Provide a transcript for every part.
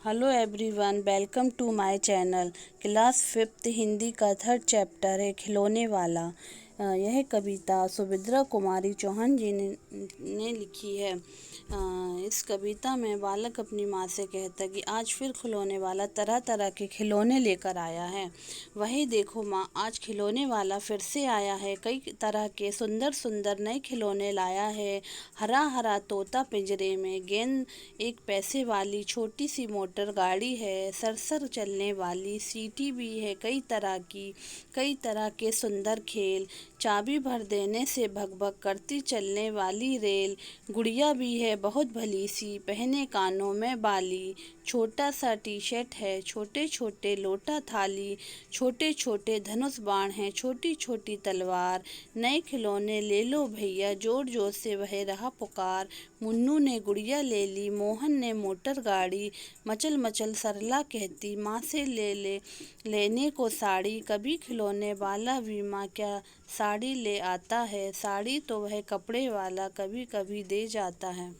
Hello everyone, welcome to my channel. Class 5th Hindi का 3rd chapter है खिलौने वाला। यह कविता सुभद्रा कुमारी चौहान जी ने लिखी है। इस कविता में बालक अपनी माँ से कहता है कि आज फिर खिलौने वाला तरह तरह के खिलौने लेकर आया है। वही देखो माँ, आज खिलौने वाला फिर से आया है। कई तरह के सुंदर सुंदर नए खिलौने लाया है। हरा हरा तोता पिंजरे में, गेंद एक पैसे वाली छोटी सी मोटर गाड़ी है, सरसर चलने वाली सीटी भी है, कई तरह के सुंदर खेल, चाबी भर देने से भग भग करती चलने वाली रेल, गुड़िया भी है बहुत भली सी, पहने कानों में बाली, छोटा सा टी शर्ट है, छोटे छोटे लोटा थाली, छोटे छोटे धनुष बाण हैं, छोटी छोटी तलवार, नए खिलौने ले लो भैया, जोर जोर से वह रहा पुकार। मुन्नू ने गुड़िया ले ली, मोहन ने मोटर गाड़ी, मचल मचल सरला कहती माँ से लेने को साड़ी। कभी खिलौने वाला भी माँ क्या साड़ी ले आता है, साड़ी तो वह कपड़े वाला कभी कभी दे जाता है।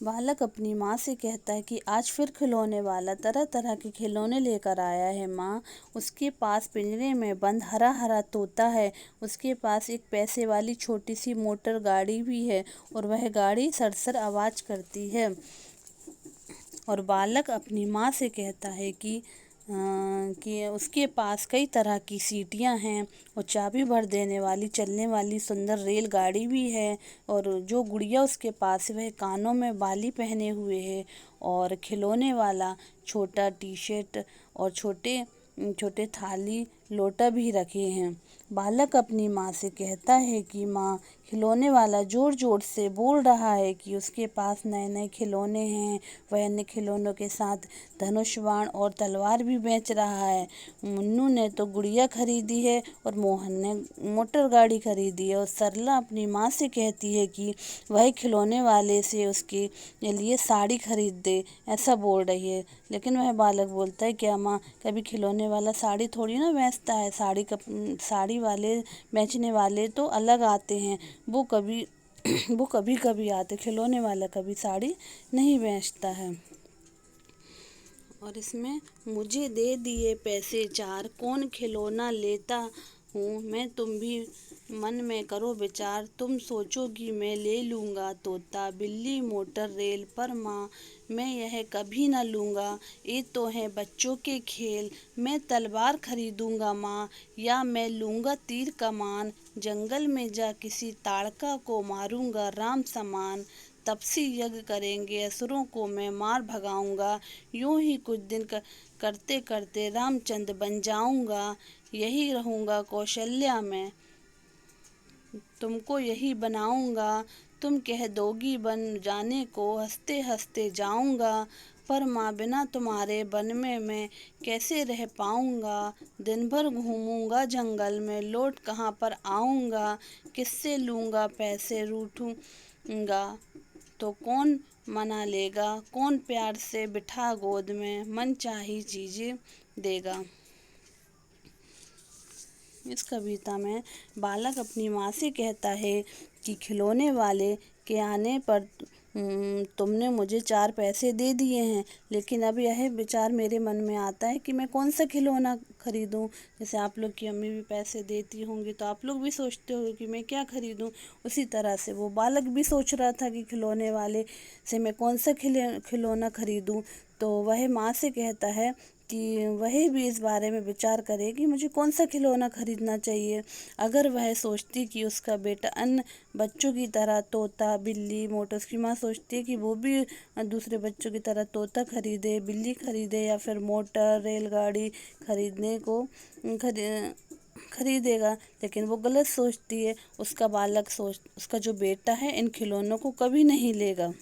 बालक अपनी माँ से कहता है कि आज फिर खिलौने वाला तरह तरह के खिलौने लेकर आया है माँ। उसके पास पिंजरे में बंद हरा हरा तोता है, उसके पास एक पैसे वाली छोटी सी मोटर गाड़ी भी है और वह गाड़ी सरसर आवाज़ करती है। और बालक अपनी माँ से कहता है कि उसके पास कई तरह की सीटियाँ हैं और चाबी भर देने वाली चलने वाली सुंदर रेलगाड़ी भी है, और जो गुड़िया उसके पास है वह कानों में बाली पहने हुए है, और खिलौने वाला छोटा टी शर्ट और छोटे छोटे थाली लोटा भी रखे हैं। बालक अपनी माँ से कहता है कि माँ, खिलौने वाला ज़ोर ज़ोर से बोल रहा है कि उसके पास नए नए खिलौने हैं। वह अन्य खिलौनों के साथ धनुष बाण और तलवार भी बेच रहा है। मुन्नू ने तो गुड़िया खरीदी है और मोहन ने मोटर गाड़ी खरीदी है। और सरला अपनी माँ से कहती है कि वह खिलौने वाले से उसके लिए साड़ी खरीद दे, ऐसा बोल रही है। लेकिन वह बालक बोलता है, क्या माँ, कभी खिलौने वाला साड़ी थोड़ी ना बेचता है, साड़ी वाले बेचने वाले तो अलग आते हैं, वो कभी कभी आते, खिलौने वाला कभी साड़ी नहीं बेचता है। और इसमें मुझे दे दिए पैसे 4, कौन खिलौना लेता हूँ मैं, तुम भी मन में करो विचार, तुम सोचोगी मैं ले लूँगा तोता, बिल्ली मोटर रेल, पर माँ मैं यह कभी न लूँगा, ये तो है बच्चों के खेल। मैं तलवार खरीदूँगा माँ, या मैं लूँगा तीर कमान, जंगल में जा किसी ताड़का को मारूँगा राम समान, तपसी यज्ञ करेंगे असुरों को मैं मार भगाऊंगा, यूं ही कुछ दिन करते करते रामचंद्र बन जाऊंगा, यही रहूंगा कौशल्या में, तुमको यही बनाऊंगा, तुम कह दोगी बन जाने को, हंसते हंसते जाऊंगा, पर माँ बिना तुम्हारे वन में मैं कैसे रह पाऊंगा, दिन भर घूमूंगा जंगल में, लौट कहाँ पर आऊंगा, किससे लूँगा पैसे, रूठूंगा तो कौन मना लेगा, कौन प्यार से बिठा गोद में मन चाही चीज़ें देगा। इस कविता में बालक अपनी माँ से कहता है कि खिलौने वाले के आने पर तुमने मुझे 4 पैसे दे दिए हैं, लेकिन अब यह विचार मेरे मन में आता है कि मैं कौन सा खिलौना खरीदूं। जैसे आप लोग की अम्मी भी पैसे देती होंगी तो आप लोग भी सोचते हो कि मैं क्या खरीदूं, उसी तरह से वो बालक भी सोच रहा था कि खिलौने वाले से मैं कौन सा खिलौना खरीदूं। तो वह माँ से कहता है कि वह भी इस बारे में विचार करे कि मुझे कौन सा खिलौना खरीदना चाहिए। अगर वह सोचती कि उसका बेटा अन्य बच्चों की तरह तोता, बिल्ली, मोटर, उसकी माँ सोचती है कि वो भी दूसरे बच्चों की तरह तोता खरीदे, बिल्ली खरीदे या फिर मोटर रेलगाड़ी खरीदेगा, लेकिन वो गलत सोचती है। उसका जो बेटा है इन खिलौनों को कभी नहीं लेगा।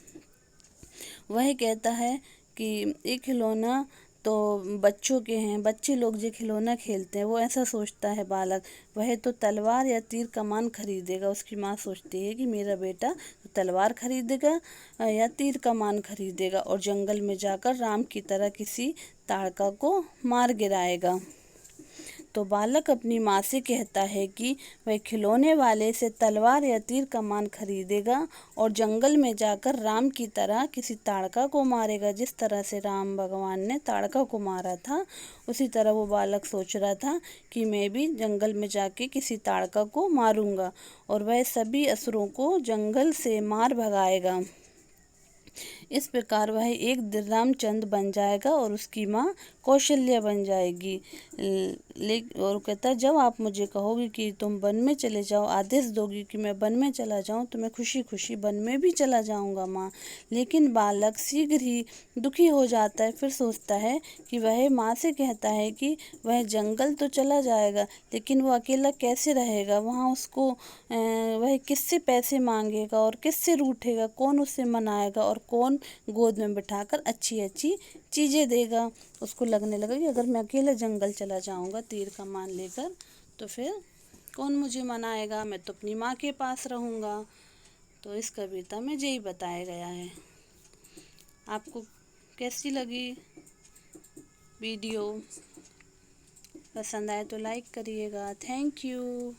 वह कहता है कि एक खिलौना तो बच्चों के हैं, बच्चे लोग जो खिलौना खेलते हैं, वो ऐसा सोचता है बालक। वह तो तलवार या तीर कमान खरीदेगा। उसकी माँ सोचती है कि मेरा बेटा तो तलवार खरीदेगा या तीर कमान खरीदेगा और जंगल में जाकर राम की तरह किसी ताड़का को मार गिराएगा। तो बालक अपनी माँ से कहता है कि वह खिलौने वाले से तलवार या तीर कमान खरीदेगा और जंगल में जाकर राम की तरह किसी ताड़का को मारेगा। जिस तरह से राम भगवान ने ताड़का को मारा था, उसी तरह वो बालक सोच रहा था कि मैं भी जंगल में जाके किसी ताड़का को मारूंगा और वह सभी असुरों को जंगल से मार भगाएगा। इस प्रकार वह एक रामचंद्र बन जाएगा और उसकी माँ कौशल्या बन जाएगी। और कहता है, जब आप मुझे कहोगे कि तुम वन में चले जाओ, आदेश दोगी कि मैं वन में चला जाऊं, तो मैं खुशी खुशी वन में भी चला जाऊंगा माँ। लेकिन बालक शीघ्र ही दुखी हो जाता है। फिर सोचता है कि वह माँ से कहता है कि वह जंगल तो चला जाएगा, लेकिन वो अकेला कैसे रहेगा वहाँ। उसको वह किससे पैसे मांगेगा और किससे रूठेगा, कौन उससे मनाएगा और कौन गोद में बिठाकर अच्छी अच्छी चीज़ें देगा। उसको लगने लगा कि अगर मैं अकेला जंगल चला जाऊंगा तीर कमान लेकर, तो फिर कौन मुझे मनाएगा, मैं तो अपनी माँ के पास रहूँगा। तो इस कविता में यही बताया गया है। आपको कैसी लगी वीडियो? पसंद आए तो लाइक करिएगा। Thank you.